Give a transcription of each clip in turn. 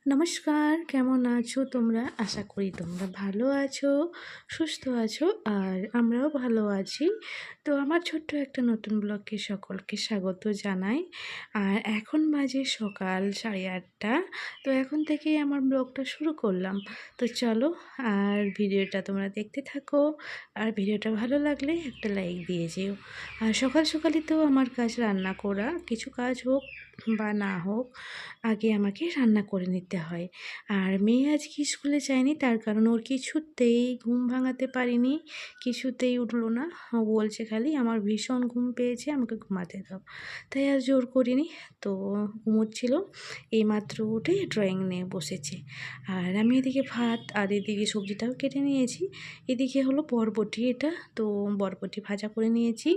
নমস্কার, কেমন আছো তোমরা? আশা করি তোমরা ভালো আছো, সুস্থ আছো আর আমরাও ভালো আছি। তো আমার ছোট্ট একটা নতুন ব্লগে সকলকে স্বাগত জানাই। আর এখন বাজে সকাল 8:30। তো এখন থেকেই আমার ব্লগটা শুরু করলাম। তো চলো, আর ভিডিওটা তোমরা দেখতে থাকো। আর ভিডিওটা ভালো লাগলে একটা লাইক দিয়ে যেও। আর সকাল সকালই তো আমার কাজ রান্না করা, কিছু কাজ হোক বা না হোক, আগে আমাকে রান্না করে নিতে হয়। আর মেয়ে আজকে স্কুলে যায়নি, তার কারণ ওর কিছুতেই ঘুম ভাঙাতে পারিনি, কিছুতেই উঠলো না। ও বলছে খালি আমার ভীষণ ঘুম পেয়েছে, আমাকে ঘুমাতে দাও। তাই আর জোর করিনি। তো ঘুমোচ্ছিল, এইমাত্র উঠে ড্রয়িং নিয়ে বসেছে। আর আমি এদিকে ভাত আর এদিকে সবজিটাও কেটে নিয়েছি। এদিকে হলো বরবটি, এটা তো বরবটি ভাজা করে নিয়েছি।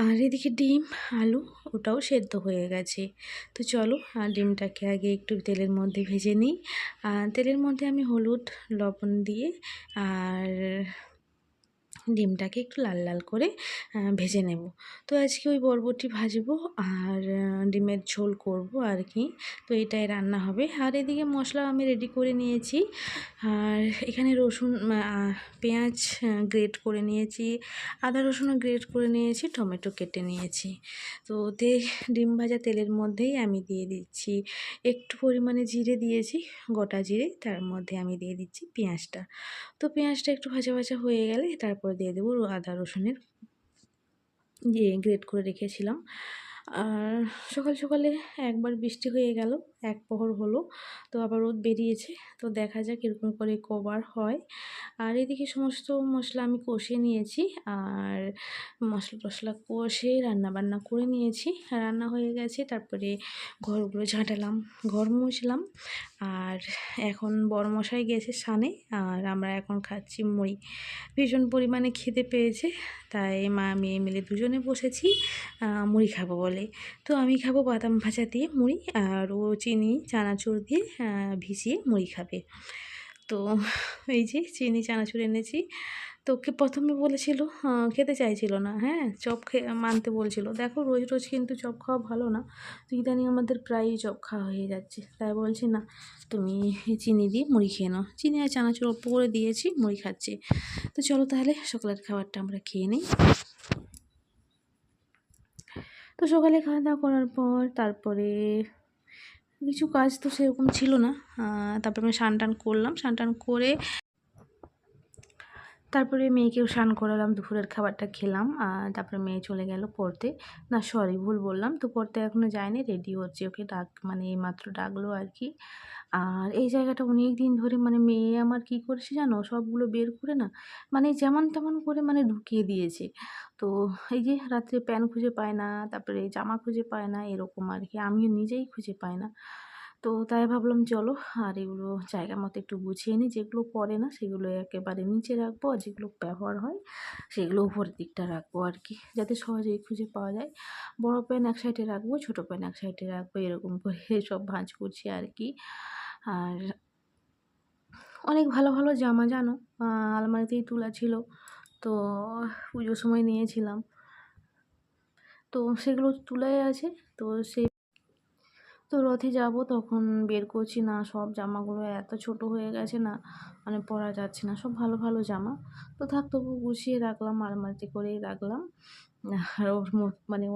আর এদিকে ডিম, আলু ওটাও সেদ্ধ হয়ে গেছে। তো চলো, ডিমটাকে আগে একটু তেলের মধ্যে ভেজে নিই। তেলের মধ্যে আমি হলুদ, লবণ দিয়ে আর ডিমটাকে একটু লাল লাল করে ভেজে নেব। তো আজকে ওই বরবটি ভাজবো আর ডিমের ঝোল করব আর কি। তো এটাই রান্না হবে। আর এদিকে মশলা আমি রেডি করে নিয়েছি। আর এখানে রসুন, পেঁয়াজ গ্রেট করে নিয়েছি, আদা রসুনও গ্রেট করে নিয়েছি, টমেটো কেটে নিয়েছি। তো ডিম ভাজা তেলের মধ্যেই আমি দিয়ে দিচ্ছি একটু পরিমাণে জিরে দিয়েছি, গোটা জিরে। তার মধ্যে আমি দিয়ে দিচ্ছি পেঁয়াজটা। তো পেঁয়াজটা একটু ভাজা ভাজা হয়ে গেলে তারপর দিয়ে দেবো আদা রসুনের গ্রেট করে রেখেছিলাম। আর সকাল সকালে একবার বৃষ্টি হয়ে গেল, এক প্রহর হলো, তো আবার রোদ বেরিয়েছে। তো দেখা যাক এরকম করে কবার হয়। আর এদিকে সমস্ত মশলা আমি কষিয়ে নিয়েছি। আর মশলা টশলা কষে রান্নাবান্না করে নিয়েছি, রান্না হয়ে গেছে। তারপরে ঘরগুলো ঝাঁটালাম, ঘর মুছলাম। আর এখন বড়মশাই গেছে সানে, আর আমরা এখন খাচ্ছি মুড়ি। ভীষণ পরিমাণে খিদে পেয়েছে, তাই মা মেয়ে মিলে দুজনে বসেছি মুড়ি খাবো বলে। তো আমি খাবো বাদাম ভাজা দিয়ে মুড়ি, আর ও চিনি চানাচুর দিয়ে ভিজিয়ে মুড়ি খাবে। তো এই যে চিনি চানাচুর এনেছি। তো ওকে প্রথমে বলেছিল, খেতে চাইছিল না, হ্যাঁ চপ মানতে বলছিল। দেখো রোজ রোজ কিন্তু চপ খাওয়া ভালো না, তো ইদানিং আমাদের প্রায়ই চপ খাওয়া হয়ে যাচ্ছে। তাই বলছি না, তুমি চিনি দিয়ে মুড়ি খেয়ে নাও। চিনি আর চানাচুর অল্প করে দিয়েছি, মুড়ি খাচ্ছে। তো চলো তাহলে সকালের খাবারটা আমরা খেয়ে নিই। তো সকালে খাওয়া দাওয়া করার পর তারপরে কিছু কাজ তো সেরকম ছিল না। তারপরে আমি স্নান টান করলাম, স্নান টান করে তারপরে মেয়েকেও স্নান করালাম, দুপুরের খাবারটা খেলাম। তারপরে মেয়ে চলে গেল পড়তে। না সরি, ভুল বললাম, তো পড়তে এখনও যায়নি, রেডি হচ্ছে। ওকে মানে এইমাত্র ডাকলো আর কি। আর এই জায়গাটা অনেক দিন ধরে মেয়ে আমার কী করেছে জানো, সবগুলো বের করে না যেমন তেমন করে ঢুকিয়ে দিয়েছে। তো এই যে রাত্রে প্যান্ট খুঁজে পায় না, তারপরে জামা খুঁজে পায় না, এরকম আর কি। আমিও নিজেই খুঁজে পাই না। তো তাই ভাবলাম চলো আর এগুলো জায়গা মতো একটু গুছিয়ে নিই। যেগুলো পরে না সেগুলো একেবারে নিচে রাখবো, আর যেগুলো ব্যবহার হয় সেগুলো উপরের দিকটা রাখবো আর কি, যাতে সহজেই খুঁজে পাওয়া যায়। বড় প্যান এক সাইডে রাখবো, ছোটো প্যান এক সাইডে রাখবো, এরকম করে সব ভাঁজ করছি আর কি। আর অনেক ভালো ভালো জামা জানো আলমারিতেই তোলা ছিল, তো পুজোর সময় নিয়েছিলাম, তো সেগুলো তুলাই আছে। তো তো রথে যাব তখন বের করছি না, সব জামাগুলো এত ছোট হয়ে গেছে না, পরা যাচ্ছে না, সব ভালো ভালো জামা। তো থাক, তবু গুছিয়ে রাখলাম, আলমারিতে করেই রাখলাম। আর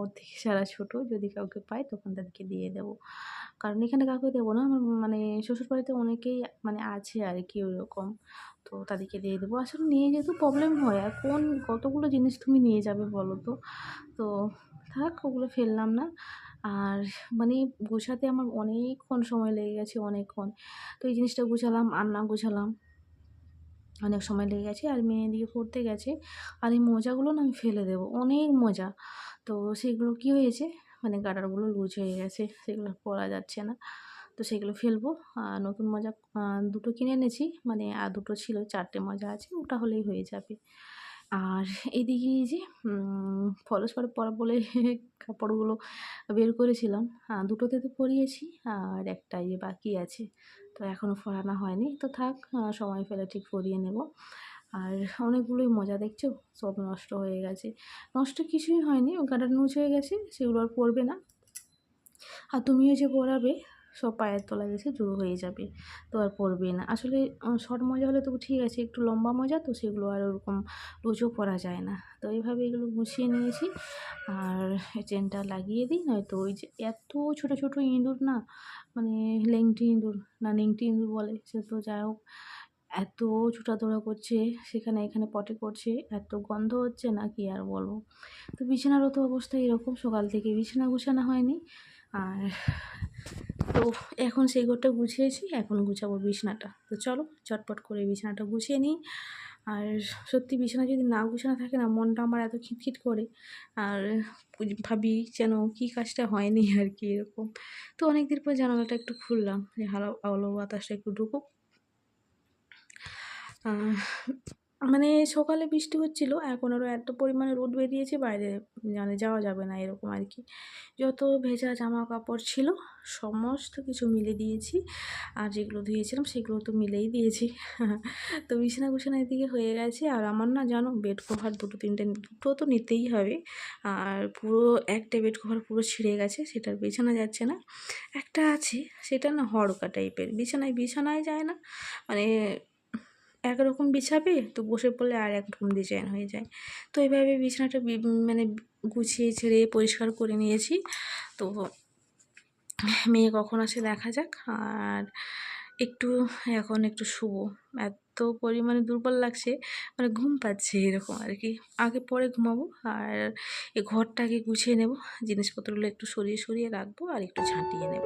ওর থেকে সারা ছোট, যদি কাউকে পাই তখন তাদেরকে দিয়ে দেবো। কারণ এখানে কাউকে দেবো না, আমার শ্বশুরবাড়িতে অনেকেই আছে আর কি ওইরকম। তো তাদেরকে দিয়ে দেবো। আসলে নিয়ে যেহেতু প্রবলেম হয়, আর কতগুলো জিনিস তুমি নিয়ে যাবে বলো তো। তো থাক, ওগুলো ফেললাম না। আর গোছাতে আমার অনেকক্ষণ সময় লেগে গেছে, অনেকক্ষণ। তো এই জিনিসটা গুছালাম, আলনা গোছালাম, অনেক সময় লেগে গেছে। আর মেয়ে এদিকে পড়তে গেছে। আর এই মোজাগুলো না আমি ফেলে দেবো, অনেক মোজা। তো সেগুলো কী হয়েছে, গার্ডারগুলো লুজ হয়ে গেছে, সেগুলো পরা যাচ্ছে না। তো সেগুলো ফেলবো। নতুন মোজা দুটো কিনে এনেছি, আর দুটো ছিল, 4টে মোজা আছে, ওটা হলেই হয়ে যাবে। আর এদিকে এই যে ফলস পাড় পরা বলে কাপড়গুলো বের করেছিলাম, দুটোতে তো পরিয়েছি, আর একটা বাকি আছে, তো এখনও পরানো হয়নি। তো থাক, সময় পেলে ঠিক পরিয়ে নেব। আর অনেকগুলোই মজা দেখছো, সব নষ্ট হয়ে গেছে। নষ্ট কিছুই হয়নি, গার্ডার নুজ হয়ে গেছে, সেগুলো আর পরবে না। আর তুমিও যে পরাবে, সব পায়ের তলায় এসে জড়ো হয়ে যাবে, তো আর পরবে না। আসলে শর্ট মোজা হলে তবু ঠিক আছে, একটু লম্বা মোজা তো সেগুলো আর ওরকম রোজও পরা যায় না। তো এইভাবে এগুলো গুছিয়ে নিয়েছি। আর চেনটা লাগিয়ে দিই, নয়তো ওই যে এত ছোট ছোট ইঁদুর না, মানে লেংটি ইঁদুর না নেংটি ইঁদুর বলে, সে তো যাই হোক, এত ছোটাদৌড়া করছে, সেখানে এখানে পটি করছে, এত গন্ধ হচ্ছে না কি আর বলবো। তো বিছানারও তো অবস্থা এরকম, সকাল থেকে বিছানা গুছানো হয়নি। আর তো এখন সেই ঘরটা গুছিয়েছি, এখন গুছাবো বিছানাটা। তো চলো চটপট করে বিছানাটা গুছিয়ে নিই। আর সত্যি বিছানা যদি না গুছানো থাকে না, মনটা আমার এত খিটখিট করে, আর ভাবি যেন কী কাজটা হয়নি আর কি, এরকম। তো অনেক দিন পর জানালাটা একটু খুললাম যে আলো বাতাসটা একটু ঢুকুক। আহ মানে সকালে বৃষ্টি হচ্ছিল, এখন আরও এত পরিমাণে রোদ বেরিয়েছে, বাইরে মানে যাওয়া যাবে না এরকম আর কি। যত ভেজা জামা কাপড় ছিল সমস্ত কিছু মিলে দিয়েছি, আর যেগুলো ধুয়েছিলাম সেগুলো তো মিলেই দিয়েছি। তো বিছানা গুছানো এদিকে হয়ে গেছে। আর আমার না জানো, বেড কভার দুটো তো নিতেই হবে। আর পুরো একটা বেড কভার পুরো ছিঁড়ে গেছে, সেটার বিছানা যাচ্ছে না। একটা আছে, সেটা না হড়কা টাইপের, বিছানায় যায় না, মানে একরকম বিছাবে তো বসে পড়লে আর একরকম ডিজাইন হয়ে যায়। তো এইভাবে বিছানাটা মানে গুছিয়ে ছেড়ে পরিষ্কার করে নিয়েছি। তো মেয়ে কখন আসে দেখা যাক। আর একটু এখন একটু শুবো, এত পরিমাণে দুর্বল লাগছে, মানে ঘুম পাচ্ছে এরকম আর কি। আগে পরে ঘুমাবো, আর এই ঘরটাকে গুছিয়ে নেব, জিনিসপত্রগুলো একটু সরিয়ে সরিয়ে রাখবো আর একটু ঝাঁটিয়ে নেব।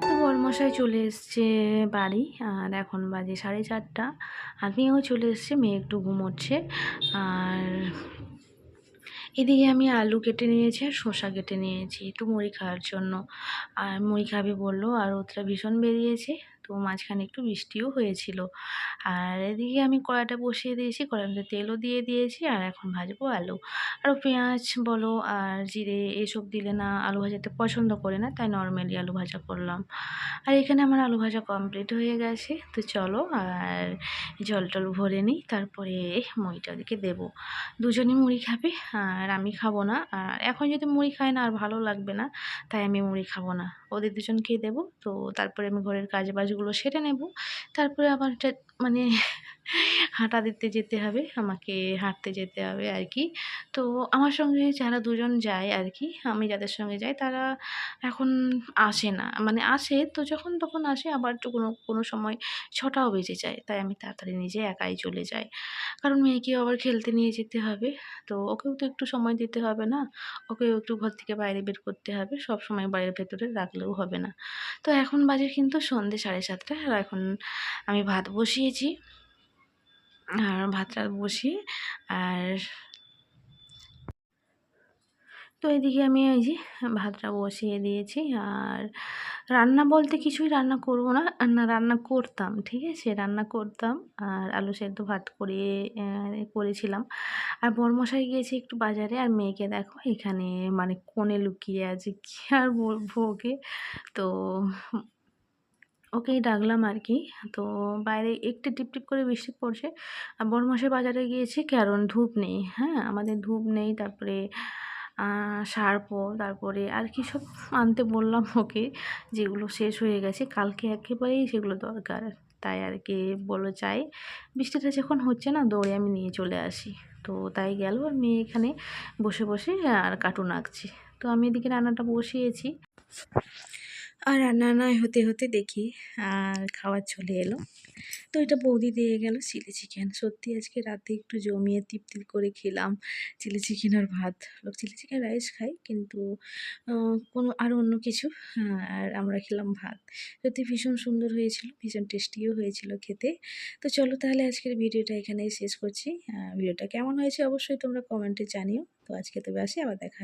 তো বরমশাই চলে এসছে বাড়ি, আর এখন বাজে 4:30। আর মেয়েও চলে এসছে, মেয়ে একটু ঘুমোচ্ছে। আর এদিকে আমি আলু কেটে নিয়েছি আর শসা কেটে নিয়েছি একটু মুড়ি খাওয়ার জন্য। আর মুড়ি খাবে বললো, আর রোদটা ভীষণ বেরিয়েছে, তো মাঝখানে একটু বৃষ্টিও হয়েছিল। আর এদিকে আমি কড়াইটা বসিয়ে দিয়েছি, কড়াইতে তেলও দিয়ে দিয়েছি, আর এখন ভাজবো আলু। আর পেঁয়াজ বলো আর জিরে এসব দিলে না আলু ভাজাতে পছন্দ করে না, তাই নর্মালি আলু ভাজা করলাম। আর এখানে আমার আলু ভাজা কমপ্লিট হয়ে গেছে। তো চলো আর জল টল ভরে নিই, তারপরে মুড়িটা ওদিকে দেবো। দুজনে মুড়ি খাবে, আর আমি খাবো না। আর এখন যদি মুড়ি খাই না আর ভালো লাগবে না, তাই আমি মুড়ি খাবো না, ওদের দুজনকেই দেবো। তো তারপরে আমি ঘরের কাজ বাজগুলো সেরে নেব। তারপরে আবার মানে হাঁটা দিতে যেতে হবে, আমাকে হাঁটতে যেতে হবে আর কি। তো আমার সঙ্গে যারা দুজন যায় আর কি, আমি যাদের সঙ্গে যাই তারা এখন আসে না, মানে আসে তো যখন তখন আসে, আবার তো কোনো কোনো সময় 6টাও বেজে যায়, তাই আমি তাড়াতাড়ি নিজে একাই চলে যাই। কারণ মেয়েকেও আবার খেলতে নিয়ে যেতে হবে, তো ওকেও তো একটু সময় দিতে হবে না, ওকেও একটু ঘর থেকে বাইরে বের করতে হবে, সব সময় বাড়ির ভেতরে রাখলেও হবে না। তো এখন বাজে কিন্তু সন্ধ্যে 7:30, আর এখন আমি ভাত বসিয়েছি। আর ভাতটা বসিয়ে, আর তো এদিকে আমি এই যে ভাতটা বসিয়ে দিয়েছি। আর রান্না বলতে কিছুই রান্না করব না, না রান্না করতাম, ঠিক আছে, রান্না করতাম। আর আলু সেদ্ধ ভাত করে করেছিলাম। আর বরমশাই গিয়েছে একটু বাজারে, আর মেয়েকে দেখো এখানে মানে কোণে লুকিয়ে আছে, কী আর বলবো ওকে। তো ওকেই ডাকলাম আর কি। তো বাইরে একটু টিপটিপ করে বৃষ্টি পড়ছে। আর বড়মশাই বাজারে গিয়েছে, কারণ ধূপ নেই, হ্যাঁ আমাদের ধূপ নেই, তারপরে সার্ফও, তারপরে আর কি সব আনতে বললাম ওকে, যেগুলো শেষ হয়ে গেছে, কালকে একেবারেই সেগুলো দরকার। তাই আর কি বললো চাই, বৃষ্টিটা যখন হচ্ছে না দৌড়ে আমি নিয়ে চলে আসি। তো তাই গেল, আর মেয়ে এখানে বসে বসে আর কার্টুন আঁকছে। তো আমি এদিকে রান্নাটা বসিয়েছি। আর রান্না নয় হতে হতে দেখি আর খাবার চলে এলো। তো এটা বৌদি দিয়ে গেল চিলি চিকেন। সত্যি আজকে রাতে একটু জমিয়ে তৃপ্তি করে খেলাম চিলি চিকেন আর ভাত। লোক চিলি চিকেন রাইস খায়, কিন্তু কোনো আরও অন্য কিছু, আর আমরা খেলাম ভাত। সত্যি ভীষণ সুন্দর হয়েছিল, ভীষণ টেস্টিও হয়েছিল খেতে। তো চলো তাহলে আজকের ভিডিওটা এখানেই শেষ করছি। ভিডিওটা কেমন হয়েছে অবশ্যই তোমরা কমেন্টে জানিও। তো আজকে তবে আসি, আবার দেখা